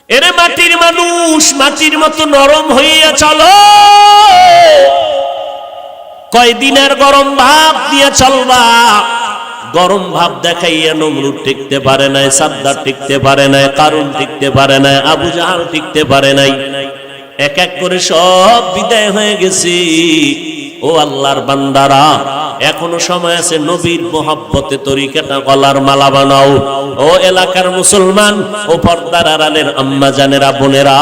এরে মাটির মানুষ, মাটির মতো নরম হইয়া চলো। কয়দিনের গরম ভাব দিয়ে চলবা। গরম ভাব দেখাইয়া নমরুদ টিকতে পারে নাই, সাদ্দার টিকতে পারে নাই, কারুন টিকতে পারে নাই, আবু জাহাল টিকতে পারে নাই। এক এক করে সব বিদায় হয়ে গেছে। ও আল্লাহর বান্দারা, এখনো সময় আছে, নবীর মোহাব্বতে তরিকাটা গলার মালা বানাও। ও এলাকার মুসলমান, ও পর্দার আড়ালের আম্মা জানেরা, বোনেরা,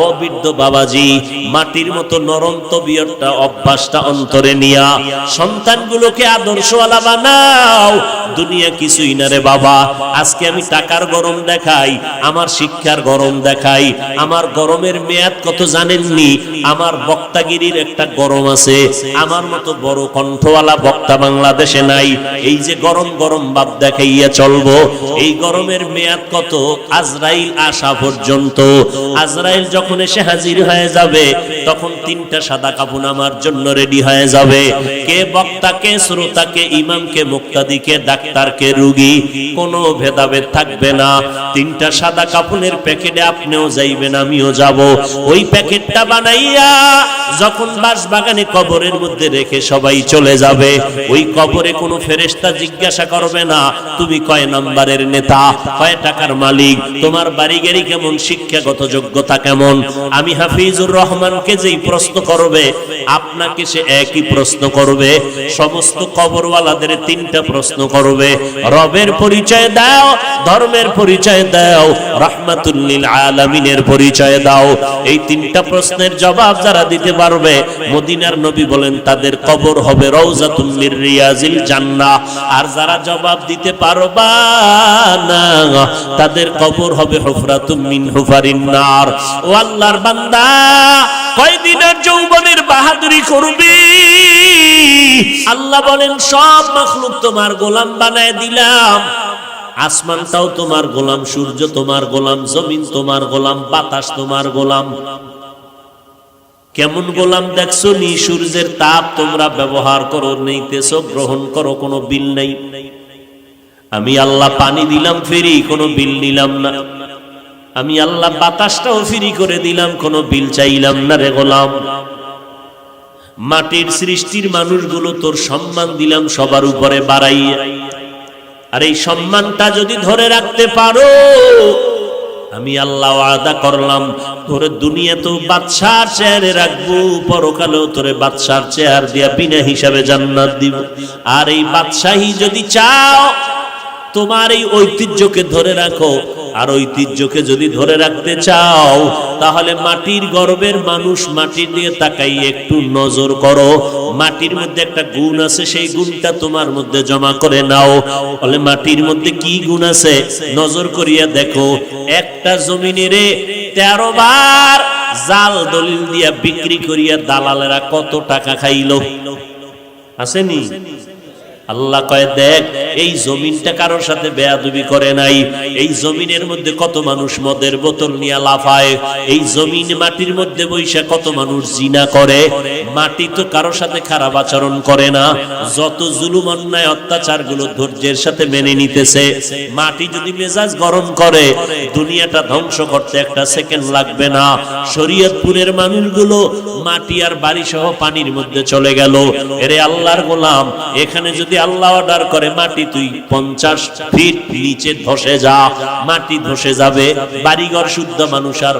ও বৃদ্ধ বাবাজি, মাটির মতো নরম তবিয়তটা, অভ্যাসটা অন্তরে নিয়া সন্তানগুলোকে আদর্শওয়ালা বানাও। দুনিয়া কিছুই না রে বাবা। আজকে আমি টাকার গরম দেখাই, আমার শিক্ষার গরম দেখাই, আমার গরমের মেয়াদ কত জানেননি? আমার বক্তাগিরির একটা গরম আছে। আমার মতো বড় কণ্ঠওয়ালা বক্তা বাংলাদেশে নাই। এই যে গরম গরম ভাব দেখাইয়া চলবো, এই গরমের মেয়াদ কত? আজরাইল আসা পর্যন্ত। আজরাইল যখন এসে হাজির হয়ে যাবে, তখন তিনটা সাদা কাফন আমার জন্য রেডি হয়ে যাবে। কে বক্তা, কে শ্রোতা, কে ইমাম, কে মুক্তাদি, কে ডাক্তার, কে রোগী, কোনো ভেদাভেদ থাকবে না। তিনটা সাদা কাফনের প্যাকেটে আপনিও যাইবেন, আমিও যাব। ওই প্যাকেটটা বানাইয়া যখন বাঁশবাগানে কবরের মধ্যে রেখে সবাই চলে যাবে, ওই কবরে কোনো ফেরেশতা জিজ্ঞাসা করবে না তুমি কয় নাম্বারের নেতা, কয় টাকার মালিক, তোমার বাড়ি গাড়ি কেমন, শিক্ষাগত যোগ্যতা কেমন। আমি হাফিজুর রহমানকে যেই প্রশ্ন করবে, আপনাকে সে একই প্রশ্ন করবে। সমস্ত কবরওয়ালাদের তিনটা প্রশ্ন করবে। রবের পরিচয় দাও, ধর্মের পরিচয় দাও, রাহমাতুল লিল আলামিনের পরিচয় দাও। এই তিনটা প্রশ্নের জবাব যারা দিতে পারবে, মদিনার নবী বলেন তাদের কবর হবে রওজাতুম মির রিয়াজিল জান্নাহ। আর যারা জবাব দিতে পারবা না, তাদের কবর হবে হুফরাতুম মিন হুফারিন নার। ও আল্লাহর বান্দা, কয়দিনের যৌবনের বাহাদুরি করবি? আল্লাহ বলেন সব মাখলুক তোমার গোলাম বানায় দিলাম। আসমানটাও তোমার গোলাম, সূর্য তোমার গোলাম, জমিন তোমার গোলাম, বাতাস তোমার গোলাম। কেমন গোলাম দেখছো নি? সূর্যের তাপ তোমরা ব্যবহার করো, নিতেছো, গ্রহণ করো, কোনো বিল নেই। আমি আল্লাহ পানি দিলাম ফ্রি, কোনো বিল নিলাম না। আমি আল্লাহ বাতাসটাও ফ্রি করে দিলাম, কোনো বিল চাইলাম না রে গোলাম। মাটির সৃষ্টির মানুষগুলো তোর সম্মান দিলাম সবার উপরে বাড়াইয়া। আর এই সম্মানটা যদি ধরে রাখতে পারো, আমি আল্লাহ ওয়াদা করলাম তোরে দুনিয়াতেও বাদশার চেয়ারে রাখবো, পরকালেও তোরে বাদশার চেয়ার দিয়া বিনা হিসাবে জান্নাত দিব। আর এই বাদশাহী যদি চাও, তোমার এই ঐতিহ্যকে ধরে রাখো। আর ঐতিহ্যকে যদি ধরে রাখতে চাও, তাহলে মাটির গর্বের মানুষ, মাটির দিকে তাকাই একটু নজর করো। মাটির মধ্যে একটা গুণ আছে, সেই গুণটা তোমার মধ্যে জমা করে নাও। বলে মাটির মধ্যে কি গুণ আছে? নজর করিয়া দেখো। একটা জমিনেরে 13 বার জাল দলিল দিয়া বিক্রি করিয়া দালালেরা কত টাকা খাইলো? আসেনি? আল্লাহ কয় দেখ, এই জমিনটা কারোর সাথে বেয়াদবি করে নাই। এই জমিনের মধ্যে কত মানুষ মদের বোতল নিয়ে লাফায়। এই জমিন মাটির মধ্যে বৈশা কত মানুষ জিনা করে। মাটি তো কারোর সাথে খারাপ আচরণ করে না। যত জুলুম অন্যায় অত্যাচার গুলো ধৈর্যের সাথে মেনে নিতেছে। মাটি যদি মেজাজ গরম করে, দুনিয়াটা ধ্বংস করতে একটা সেকেন্ড লাগবে না। শরীয়তপুরের মানুষগুলো মাটি আর বাড়ি সহ পানির মধ্যে চলে গেল। এরে আল্লাহর গোলাম, এখানে যদি আল্লাহ অর্ডার করে মাটি তুই 50 ফিট নিচে ধসে যা, মাটি ধসে যাবে। বাড়িঘর শুদ্ধ মানুষ আর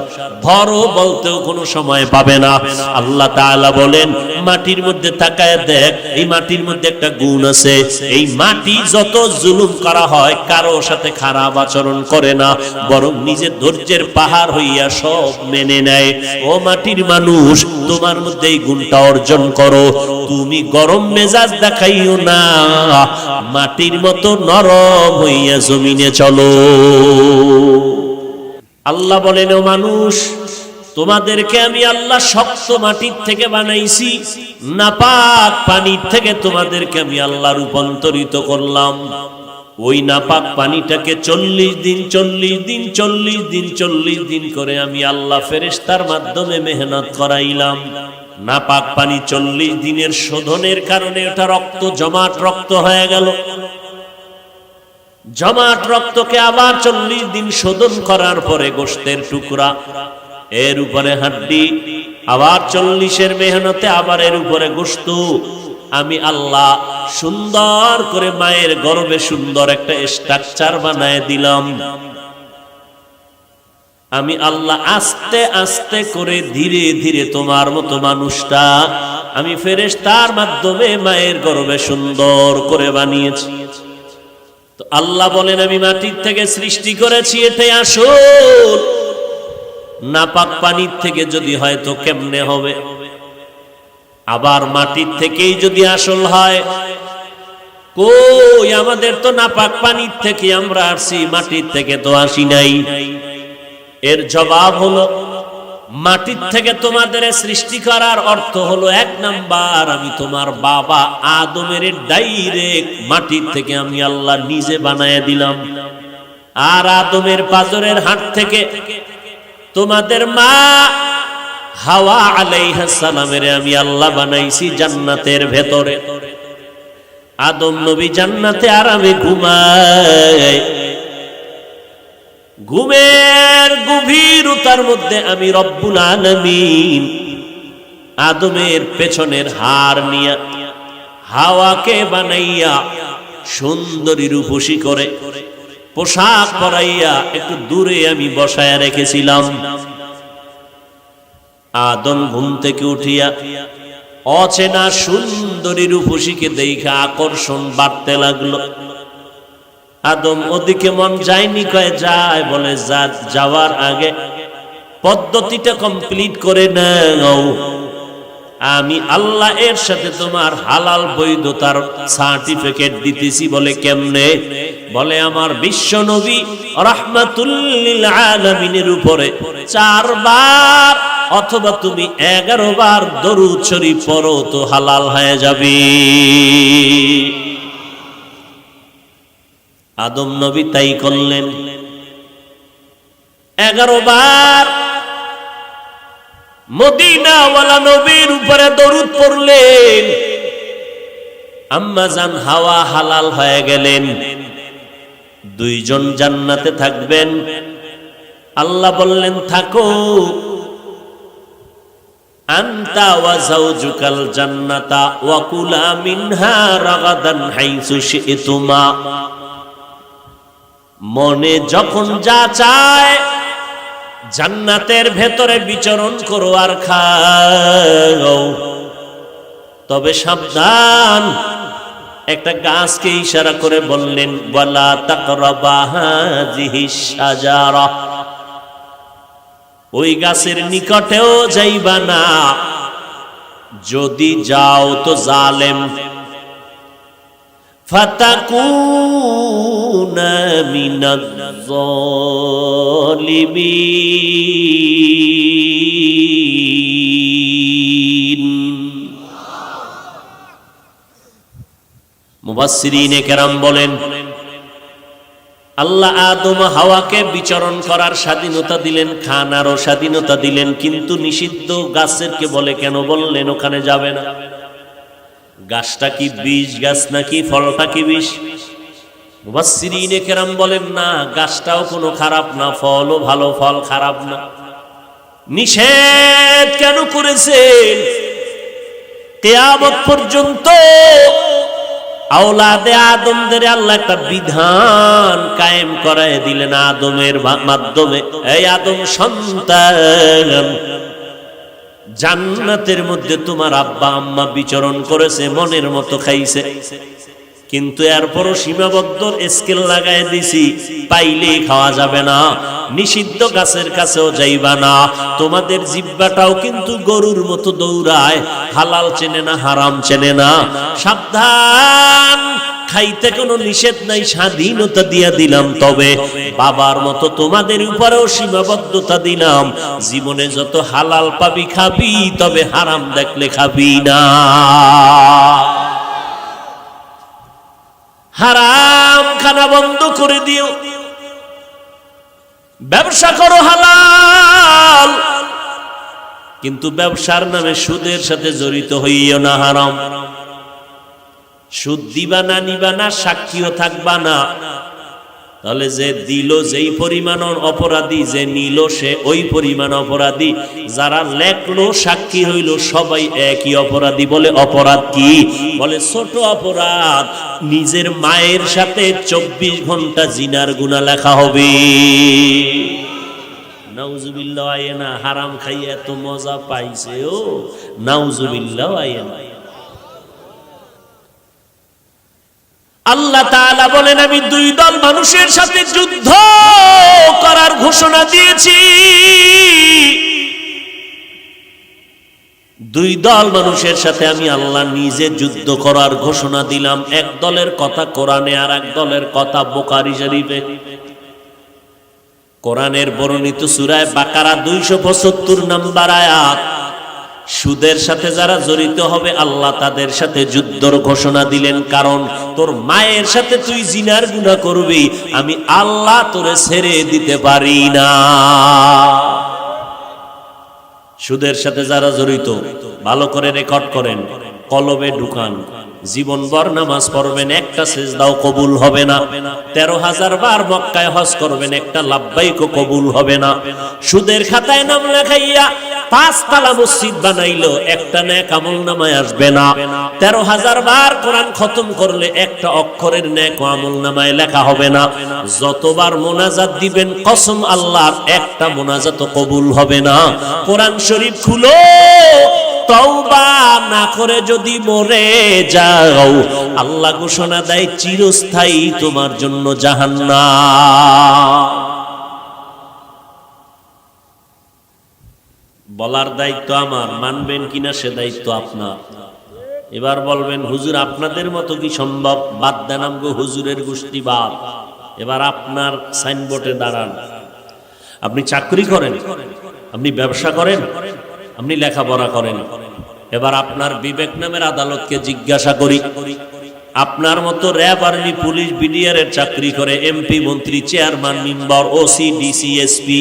ঘরও বলতেও কোনো সময় পাবে না। আল্লাহ তাআলা বলেন মাটির মধ্যে তাকায় দেখ, এই মাটির মধ্যে একটা গুণ আছে। এই মাটি যত জুলুম করা হয়, কারো সাথে খারাপ আচরণ করে না, বরং নিজের ধৈর্যের পাহাড় হইয়া সব মেনে নেয়। ও মাটির মানুষ, তোমার মধ্যে এই গুণটা অর্জন করো। তুমি গরম মেজাজ দেখাইও না, মাটির মতো নরম হইয়া জমিনে চলো। আল্লাহ বলেন ও মানুষ, তোমাদেরকে আমি আল্লাহ শক্ত মাটির থেকে বানাইছি, নাপাক পানির থেকে তোমাদেরকে আমি আল্লাহ রূপান্তরিত করলাম। ওই নাপাক পানিটাকে 40 দিন করে আমি আল্লাহ ফেরেশতার মাধ্যমে মেহনত করাইলাম। নাপাক পানি 40 দিনের শোধনের কারণে ওটা রক্ত জমাট রক্ত হয়ে গেল। জমাট রক্তকে আবার 40 দিন শোধন করার পরে গোশতের টুকরা, এর উপরে হাড্ডি, আবার 40-এর মেহনতে আবার এর উপরে গোশত। আমি আল্লাহ সুন্দর করে মায়ের গর্ভে সুন্দর একটা স্ট্রাকচার বানায় দিলাম। আমি আল্লাহ আস্তে আস্তে করে ধীরে ধীরে তোমার মতো মানুষটা আমি ফেরেশতার মাধ্যমে মায়ের গর্ভে সুন্দর করে বানিয়েছি। তো আল্লাহ বলেন আমি মাটির থেকে সৃষ্টি করেছি, এটাই আসল। নাপাক পানির থেকে যদি হয় তো কেমনে হবে? আবার মাটির থেকেই যদি আসল হয়, কই আমাদের তো নাপাক পানির থেকে আমরা আসছি, মাটির থেকে তো আসি নাই। এর জবাব হলো মাটির থেকে তোমাদের সৃষ্টি করার অর্থ হলো 1 নাম্বার, আমি তোমার বাবা আদমের ডাইরেক্ট মাটির থেকে আমি আল্লাহ নিজে বানায় দিলাম। আর আদমের পাজরের হাড় থেকে তোমাদের মা হাওয়া আলাইহিস সালামের আমি আল্লাহ বানাইছি জান্নাতের ভেতরে। আদম নবী জান্নাতে আরামে ঘুমায়, ঘুমের গভীরতার মধ্যে আমি রব্বুল আলামিন আদমের পেছনের হাড় নিয়ে হাওয়াকে বানাইয়া সুন্দরী রূপসী করে পোশাক পরাইয়া একটু দূরে আমি বসায়া রেখেছিলাম। আদম ঘুম থেকে উঠিয়া অচেনা সুন্দরী রূপসীকে দেখে আকর্ষণ বাড়তে লাগলো। আদম ওদিকে মন যায়নি, কয় যায়, বলে যাওয়ার আগে পদ্ধতিটা কমপ্লিট করে নাও। আমি আল্লাহ এর সাথে তোমার হালাল বৈধতার সার্টিফিকেট দিতেছি। বলে কেমনে? বলে আমার বিশ্ব নবী রাহমাতুল লিল আলামিনের উপরে 4 বার অথবা তুমি 11 বার দরুদ শরীফ পড়ো তো হালাল হয়ে যাবে। আদম নবী তাই করলেন, 11 বার মদিনাওয়ালা নবীর উপরে দরুদ পড়লেন। আম্মা জান হাওয়া হালাল হয়ে গেলেন। 2 জন জান্নাতে থাকবেন। আল্লাহ বললেন থাকো, আনতা ওয়া যাওজুকাল জান্নাতা ওয়া কুলা মিনহা রাগাদান হাইসু শি'তুমা। মনে যখন যা চায় জান্নাতের ভেতরে বিচরণ করো আর খাও, তবে সাবধান। একটা গাছকে ইশারা করে বললেন ওয়ালা তাকরাবা হাযিহিশ শাজারা, ওই গাছের নিকটেও যাইবা না, যদি যাও তো জালেম। ফাতাকুনা মিনাজ যালিমিন। মুফাসসিরিনে কেরাম বলেন আল্লাহ আদম হাওয়াকে বিচরণ করার স্বাধীনতা দিলেন, খানারও স্বাধীনতা দিলেন, কিন্তু নিষিদ্ধ গাছেরকে বলে কেন বললেন ওখানে যাবে না? গাছটা কি বিষ গাছ নাকি ফলটা কি বিষ? মুফাসসিরিনে কেরাম বলেন না, গাছটাও কোনো খারাপ না, ফলও ভালো, ফল খারাপ না। নিষেধ কেন করেছেন? কিয়ামত পর্যন্ত আওলাদে আদমদের আল্লাহ একটা বিধান কায়েম করায় দিলেন আদমের মাধ্যমে। এই আদম সন্তান, জান্নাতের মধ্যে তোমার আব্বা আম্মা বিচরণ করেছে, মনের মতো খাইছে, কিন্তু এরপরও সীমাবদ্ধ স্কেল লাগায় দিছি, পাইলেই খাওয়া যাবে না, নিষিদ্ধ গাছের কাছেও যাইবা না। তোমাদের জিহ্বাটাও কিন্তু গরুর মতো দৌড়ায়, হালাল চেনে না, হারাম চেনে না। সাবধান, খাইতে কোনো নিষেধ নাই, স্বাধীনতা দিয়া দিলাম, তবে বাবার মতো তোমাদের উপরেও সীমাবদ্ধতা দিলাম। জীবনে যত হালাল পাবি খাবি, তবে হারাম দেখলে খাবি না। হারাম খানা বন্ধ করে দিও, ব্যবসা করো হালাল, কিন্তু ব্যবসার নামে সুদের সাথে জড়িত হইও না, হারাম। সুদ দিবা না, নিবা না, সাক্ষীও থাকবা না, তাহলে যে দিল যেই পরিমাণ অপরাধী, যে নিল সে ওই পরিমাণ অপরাধী, যারা লেখলো সাক্ষী হইল সবাই একই অপরাধী। বলে অপরাধ কি? বলে ছোট অপরাধ, নিজের মায়ের সাথে 24 ঘন্টা জিনার গুনাহ লেখা হবে। নাউজুবিল্লাহ, আয়েনা হারাম খাইয়া এত মজা পাইছে ও, নাউজুবিল্লাহ আয়েনা। আল্লাহ তাআলা বলেন, আমি দুই দল মানুষের সাথে যুদ্ধ করার ঘোষণা দিয়েছি। দুই দল মানুষের সাথে আমি আল্লাহ নিজে যুদ্ধ করার ঘোষণা দিলাম। এক দলের কথা কোরআনে, আর এক দলের কথা বুখারী শরীফে। কোরআনের বর্ণিত সূরা বাকারা 275 নম্বর আয়াত। সুদের সাথে যারা জড়িত হবে আল্লাহ তাদের সাথে যুদ্ধর ঘোষণা দিলেন। কারণ তোর মায়ের সাথে তুই জিনার গুনাহ করবি, আমি আল্লাহ তোরে ছেড়ে দিতে পারি না। সুদের সাথে যারা জড়িত ভালো করে রেকর্ড করেন, কলবে ঢুকান। জীবনভর নামাজ পড়বেন, একটা সিজদাও কবুল হবে না। 13,000 বার মক্কায় হজ করবেন, একটা লাব্বাইকও কবুল হবে না। সুদের খাতায় নাম লেখাইয়া 5 তালা মসজিদ বানাইলো, একটা নেক আমলনামায় আসবে না। 13,000 বার কোরআন খতম করলে একটা অক্ষরের নেক আমলনামায় লেখা হবে না। যতবার মোনাজাত দিবেন কসম আল্লাহর, একটা মোনাজাতও কবুল হবে না। কোরআন শরীফ খুলো, তওবা না করে যদি মরে যাও আল্লাহ ঘোষণা দেয় চিরস্থায়ী তোমার জন্য জাহান্নাম। বলার দায়িত্ব আমার, মানবেন কিনা সে দায়িত্ব আপনার। এবার বলবেন হুজুর আপনাদের মতো কি সম্ভব? বাদ দেন আমগো হুজুরের গোষ্ঠী বাদ। এবার আপনার সাইনবোর্ডে দাঁড়ান। আপনি চাকরি করেন, আপনি ব্যবসা করেন, আপনি লেখাপড়া করেন। এবার আপনার বিবেক নামের আদালতকে জিজ্ঞাসা করি, আপনার মতো র্যাব, আর্মি, পুলিশ, বিডিআর এর চাকরি করে, এমপি, মন্ত্রী, chairman, member, OC, DC, SP,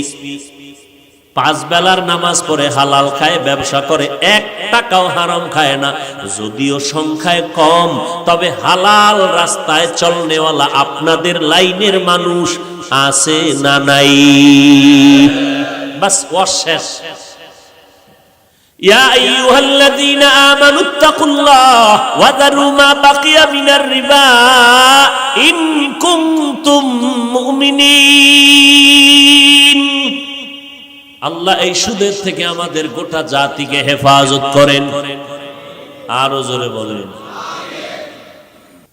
5 বেলার নামাজ পড়ে, হালাল খায়, ব্যবসা করে, 1 টাকাও হারাম খায় না। যদিও সংখ্যায় কম, তবে হালাল রাস্তায় চলনেওয়ালা আপনাদের লাইনের মানুষ আছে না নাই? বাস ওয়াশেষ। ইয়া আইয়ুহাল্লাযীনা আমানুত্তাকুল্লাহ ওয়া যারু মা বাকিয়া মিনার রিবা ইন কুনতুম মুমিনিন। আল্লাহ এই সুদের থেকে আমাদের গোটা জাতিকে হেফাজত করেন। আরো জোরে বলেন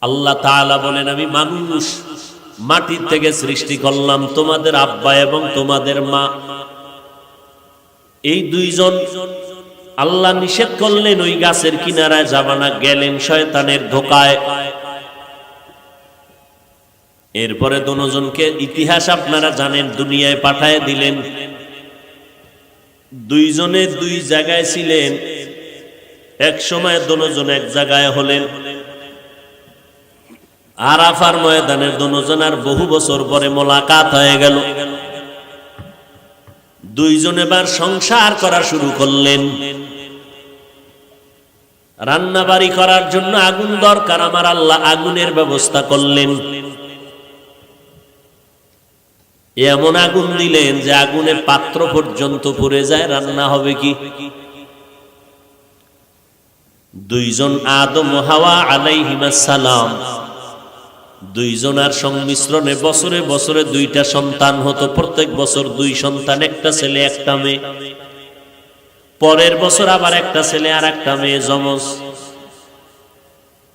আল্লাহ তাআলা বলেন, আমি মানুষ মাটির থেকে সৃষ্টি করলাম, তোমাদের আব্বা এবং তোমাদের মা এই দুইজন। আল্লাহ নিষেধ করলেন ওই গাছের কিনারায় যাবা না, গেলেন শয়তানের ধোকায়। এরপরে দুজনকে ইতিহাস আপনারা জানেন, দুনিয়ায় পাঠায় দিলেন। দুইজনে দুই জায়গায় ছিলেন, এক সময় দুজন এক জায়গায় হলেন। আরাফার ময়দানে দুজনের বহু বছর পরে মোলাকাত হয়ে গেল। দুইজন এবার সংসার করা শুরু করলেন। রান্না বাড়ি করার জন্য আগুন দরকার, আমার আল্লাহ আগুনের ব্যবস্থা করলেন। এমন আগুন দিলেন যে আগুনে পাত্র পর্যন্ত পুড়ে যায়, রান্না হবে কি? দুইজন আদম ও হাওয়া আলাইহিমাস সালাম, দুইজনের সংমিশ্রণে বছরে বছরে 2টা সন্তান হতো। প্রত্যেক বছর 2 সন্তান, একটা ছেলে একটা মেয়ে। পরের বছর আবার একটা ছেলে আর একটা মেয়ে, যমজ।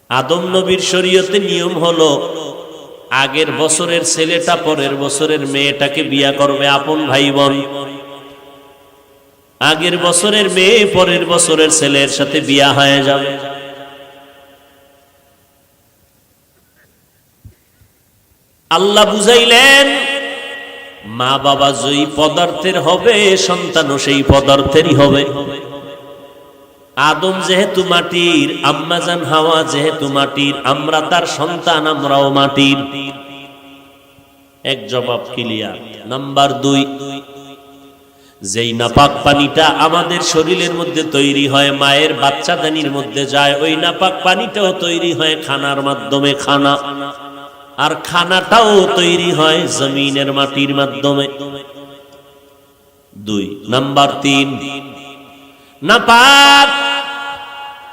আদম নবীর শরীয়তে নিয়ম হলো আগের বছরের ছেলেটা পরের বছরের মেয়েটাকে বিয়া করবে, আপন ভাই বোন। আগের বছরের মেয়ে পরের বছরের ছেলের সাথে বিয়া হয়ে যাবে। আল্লাহ বুঝাইলেন, মা বাবা যেই পদার্থের হবে সন্তানও সেই পদার্থেরই হবে। আদম যেহেতু মাটির, আম্মাজান হাওয়া যেহেতু মাটির, আমরা তার সন্তান, আমরাও মাটির। এক জবাব ক্লিয়ার। নাম্বার 2, যেই নাপাক পানিটা আমাদের শরীরের মধ্যে তৈরি হয়, মায়ের বাচ্চাদানির মধ্যে যায়, ওই নাপাক পানিটাও তৈরি হয় খানার মাধ্যমে। খানা আর খানাটাও তৈরি হয় জমিনের মাটির মাধ্যমে। 2 নাম্বার 3, নাপাক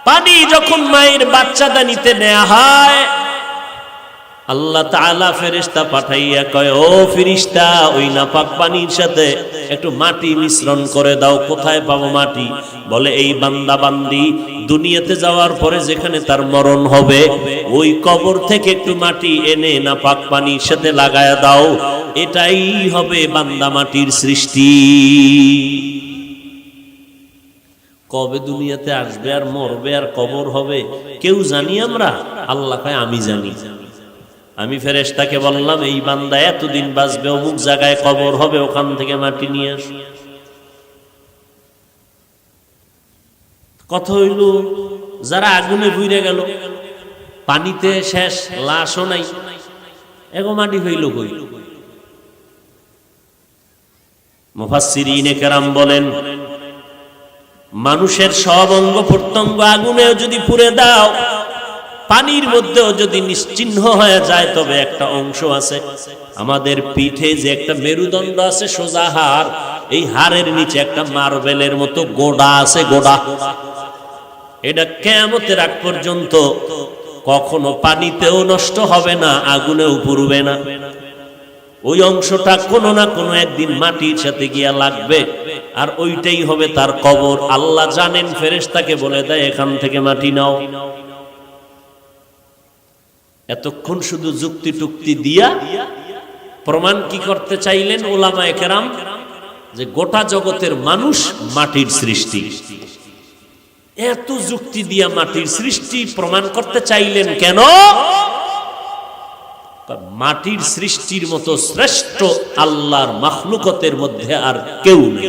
পানি যখন মায়ের বাচ্চাদানিতে নেওয়া হয়, আল্লাহ তাআলা ফেরেশতা পাঠাইয়া কয়, ও ফেরেশতা, ওই নাপাক পানির সাথে একটু মাটি মিশ্রণ করে দাও। কোথায় পাবো মাটি? বলে এই বান্দা বান্দি দুনিয়াতে যাওয়ার পরে যেখানে তার মরণ হবে, ওই কবর থেকে একটু মাটি এনে নাপাক পানির সাথে লাগায়া দাও। এটাই হবে বান্দা মাটির সৃষ্টি। কবে দুনিয়াতে আসবে আর মরবে আর কবর হবে কেউ জানি আমরা? আল্লাহ কয় আমি জানি। আমি ফেরেশতাকে বললাম, এই বান্দা এতদিন বাঁচবে, অমুক জায়গায় কবর হবে, ওখান থেকে মাটি নিয়ে আস। কথা হইল, যারা আগুনে পুড়ে গেল, পানিতে শেষ, লাশও নাই, এগো মাটি হইল কই? মুফাসসিরিনে কেরাম বলেন, মানুষের সব অঙ্গ প্রত্যঙ্গ আগুনেও যদি পুড়ে দাও, পানির মধ্যেও যদি নিশ্চিহ্ন হয়ে যায়, তবে একটা অংশ আছে আমাদের পিঠে যে একটা মেরুদণ্ড আছে, সোজা হাড়, এই হাড়ের নিচে একটা মার্বেলের মতো গোড়া আছে, গোড়া। এটা কিয়ামতের আগ পর্যন্ত কখনো পানিতেও নষ্ট হবে না, আগুনেও পুড়বে না। ওই অংশটা কোনো না কোনো একদিন মাটির সাথে গিয়া লাগবে, আর ওইটাই হবে তার কবর। আল্লাহ জানেন, ফেরেশতাকে বলে দেয় এখান থেকে মাটি নাও। এতক্ষণ শুধু যুক্তি টুক্তি দিয়া প্রমাণ কি করতে চাইলেন উলামায়ে কেরাম? যে গোটা জগতের মানুষ মাটির সৃষ্টি। এত যুক্তি দিয়া মাটির সৃষ্টি প্রমাণ করতে চাইলেন কেন? মাটির সৃষ্টির মতো শ্রেষ্ঠ আল্লাহর মাখলুকতের মধ্যে আর কেউ নেই।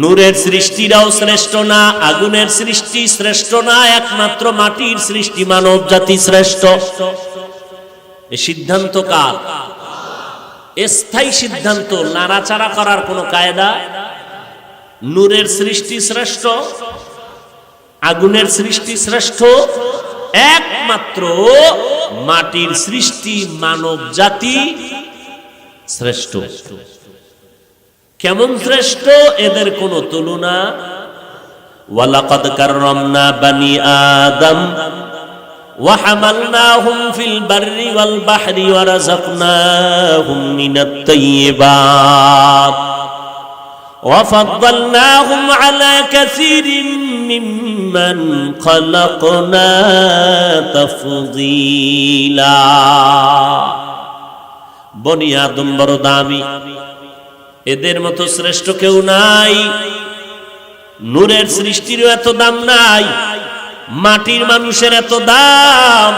নূরের সৃষ্টিরাও শ্রেষ্ঠ না, আগুনের সৃষ্টি শ্রেষ্ঠ না, একমাত্র মাটির সৃষ্টি মানব জাতি শ্রেষ্ঠ। এই সিদ্ধান্ত কার? স্থায়ী সিদ্ধান্ত, নাড়াচাড়া করার কোনো কায়দা। নূরের সৃষ্টি শ্রেষ্ঠ, আগুনের সৃষ্টি শ্রেষ্ঠ, একমাত্র মাটির সৃষ্টি মানব জাতি শ্রেষ্ঠ। কেমন শ্রেষ্ঠ? এদের কোনো তুলনা। ওয়ালাকাদ কাররামনা বানি আদম ওয়া হামালনাহুম ফিল বাররি ওয়াল বাহরি ওয়া রাযাকনাহুম মিনাত তাইয়্যিবাত ওয়া ফাদ্দালনাহুম আলা কাসীরিন মিম্মান খালাকনা তাফদীলা। বনি আদম বড় দামি, এদের মতো শ্রেষ্ঠ কেউ নাই। নূরের সৃষ্টিরও এত দাম নাই, মাটির মানুষের এত দাম।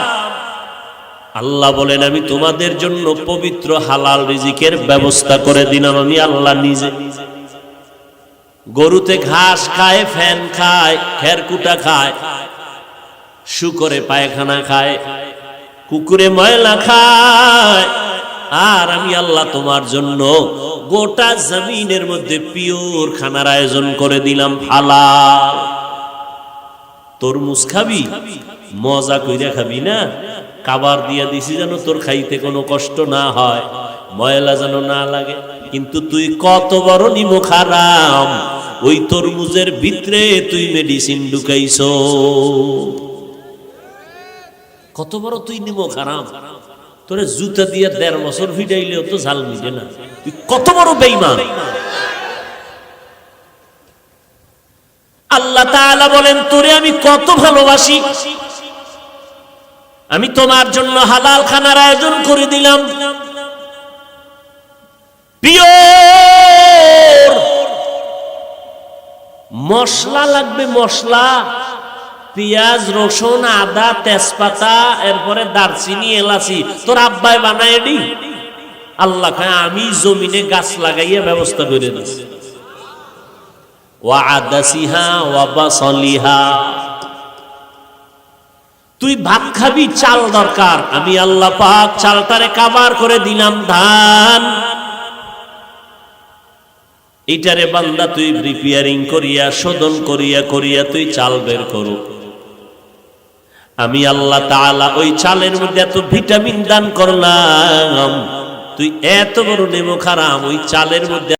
আল্লাহ বলেন, আমি তোমাদের জন্য পবিত্র হালাল রিজিকের ব্যবস্থা করে দিলাম আমি আল্লাহ নিজে। গরুতে ঘাস খায়, ফ্যান খায়, খেরকুটা খায়, শুকরে পায়খানা খায়, কুকুরে ময়লা খায়, আর আমি আল্লাহ তোমার জন্য গোটা জমিনের মধ্যে পিওর খানার আয়োজন করে দিলাম হালাল। তরমুজ খাবি, মজা কইরা খাবি না, খাবার দিয়া দিছি যেন তোর খাইতে কোনো কষ্ট না হয়, ময়লা যেন না লাগে। কিন্তু তুই কত বড় নিমক হারাম, ওই তরমুজের ভিতরে তুই মেডিসিন ঢুকাইছো। কত বড় তুই নিমক হারাম, তোরে জুতা দিয়ে ১.৫ বছর ভিড়াইলেও তো ঝাল মিটে না। তুই কত বড় বেঈমান। আল্লাহ তাআলা বলেন, তোরে আমি কত ভালোবাসি, আমি তোমার জন্য হালাল খানার আয়োজন করে দিলাম। পিওর মশলা লাগবে, মশলা, পেঁয়াজ, রসুন, আদা, তেজপাতা, এরপরে দারচিনি, এলাচি, তোর আব্বাই বানায় দি। আল্লাহ কয়, আমি জমিনে গাছ লাগাইয়া ব্যবস্থা করে দিছি। ওয়া আদাসিহা ওয়া বাসলিহা। তুই ভাত খাবি, চাল দরকার, আমি আল্লাহ পাক চালটারে কাবার করে দিলাম ধান। এইটারে বান্দা তুই প্রিপেয়ারিং করিয়া, শোধন করিয়া করিয়া তুই চাল বের করো। আমি আল্লাহ তাআলা ওই চালের মধ্যে এত ভিটামিন দান করলাম, তুই এত বড় নেমো খারাম ওই চালের মধ্যে